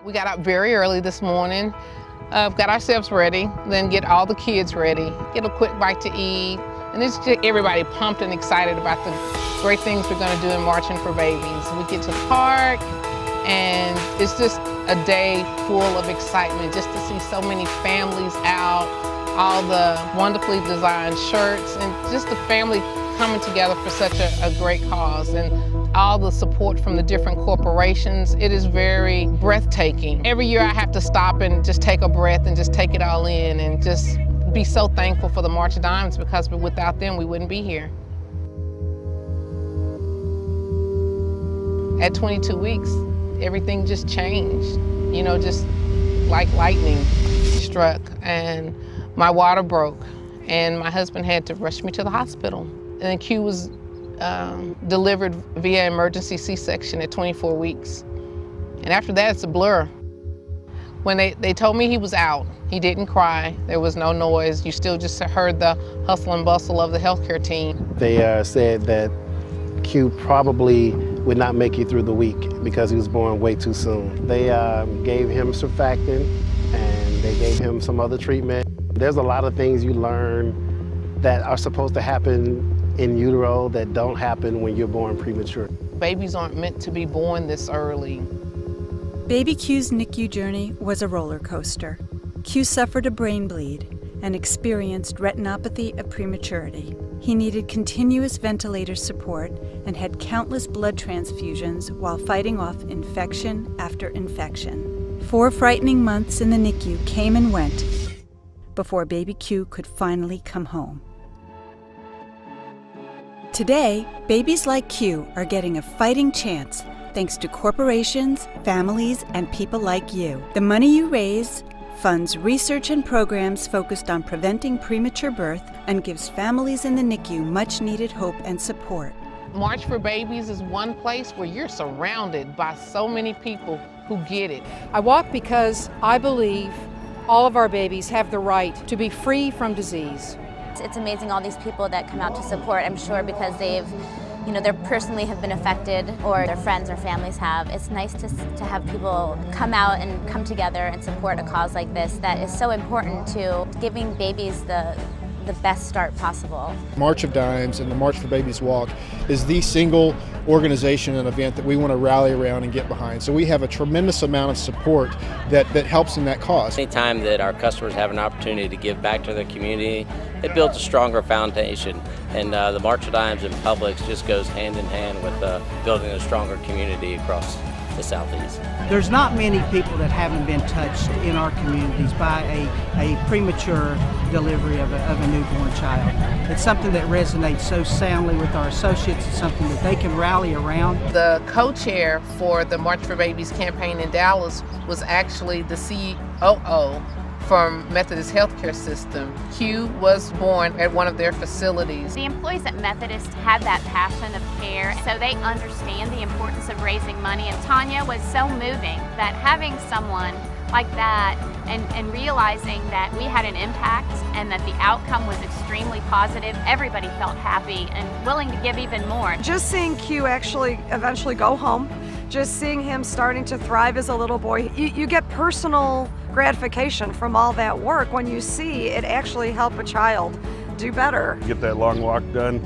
We got up very early this morning, got ourselves ready, then get all the kids ready, get a quick bite to eat, and it's just everybody pumped and excited about the great things we're going to do in Marching for Babies. We get to the park, and it's just a day full of excitement just to see so many families out, all the wonderfully designed shirts, and just the family coming together for such a great cause, and all the support from the different corporations. It is very breathtaking. Every year I have to stop and just take a breath and just take it all in and just be so thankful for the March of Dimes, because without them we wouldn't be here. At 22 weeks, everything just changed, you know, just like lightning struck, and my water broke, and my husband had to rush me to the hospital. And then Q was delivered via emergency C-section at 24 weeks. And after that, it's a blur. When they told me he was out, he didn't cry, there was no noise, you still just heard the hustle and bustle of the healthcare team. They said that Q probably would not make it through the week because he was born way too soon. They gave him surfactant and they gave him some other treatment. There's a lot of things you learn that are supposed to happen in utero that don't happen when you're born premature. Babies aren't meant to be born this early. Baby Q's NICU journey was a roller coaster. Q suffered a brain bleed and experienced retinopathy of prematurity. He needed continuous ventilator support and had countless blood transfusions while fighting off infection after infection. 4 frightening months in the NICU came and went before baby Q could finally come home. Today, babies like Q are getting a fighting chance thanks to corporations, families, and people like you. The money you raise funds research and programs focused on preventing premature birth and gives families in the NICU much-needed hope and support. March for Babies is one place where you're surrounded by so many people who get it. I walk because I believe all of our babies have the right to be free from disease. It's amazing all these people that come out to support, I'm sure because they personally have been affected or their friends or families have. It's nice to have people come out and come together and support a cause like this that is so important to giving babies the best start possible. March of Dimes and the March for Babies Walk is the single organization and event that we want to rally around and get behind. So we have a tremendous amount of support that helps in that cause. Anytime that our customers have an opportunity to give back to their community, it builds a stronger foundation. And the March of Dimes and Publix just goes hand in hand with building a stronger community across the Southeast. There's not many people that haven't been touched in our communities by a premature delivery of a newborn child. It's something that resonates so soundly with our associates. It's something that they can rally around. The co-chair for the March for Babies campaign in Dallas was actually the COO from Methodist Healthcare System. Q was born at one of their facilities. The employees at Methodist have that passion of care, so they understand the importance of raising money. And Tanya was so moving that having someone like that and realizing that we had an impact and that the outcome was extremely positive, everybody felt happy and willing to give even more. Just seeing Q actually eventually go home, just seeing him starting to thrive as a little boy, you get personal gratification from all that work when you see it actually help a child do better. Get that long walk done.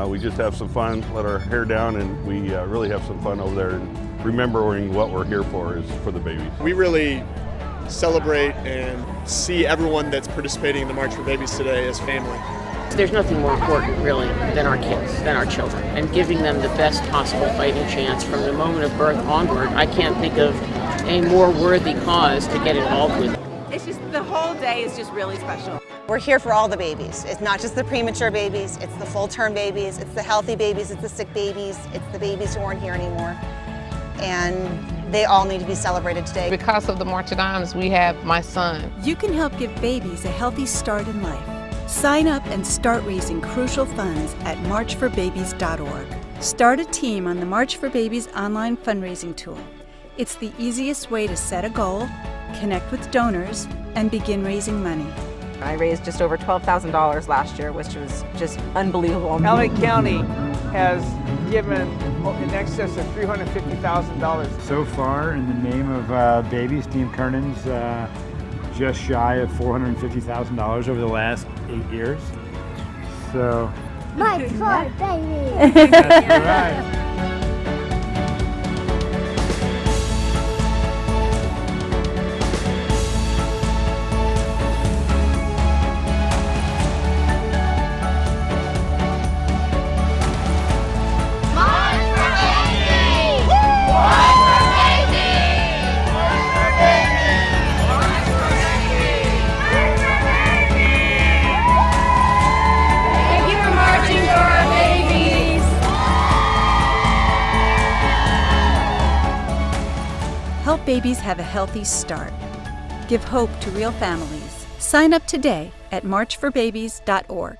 We just have some fun, let our hair down, and we really have some fun over there. And remembering what we're here for is for the babies. We really celebrate and see everyone that's participating in the March for Babies today as family. There's nothing more important, really, than our kids, than our children, and giving them the best possible fighting chance from the moment of birth onward. I can't think of a more worthy cause to get involved with. It's just, the whole day is just really special. We're here for all the babies. It's not just the premature babies, it's the full-term babies, it's the healthy babies, it's the sick babies, it's the babies who aren't here anymore. And they all need to be celebrated today. Because of the March of Dimes, we have my son. You can help give babies a healthy start in life. Sign up and start raising crucial funds at marchforbabies.org. Start a team on the March for Babies online fundraising tool. It's the easiest way to set a goal, connect with donors, and begin raising money. I raised just over $12,000 last year, which was just unbelievable. Alameda County has given in excess of $350,000. So far, in the name of babies, Team Kernan's just shy of $450,000 over the last 8 years. So, March for Babies! That's right. Help babies have a healthy start. Give hope to real families. Sign up today at marchforbabies.org.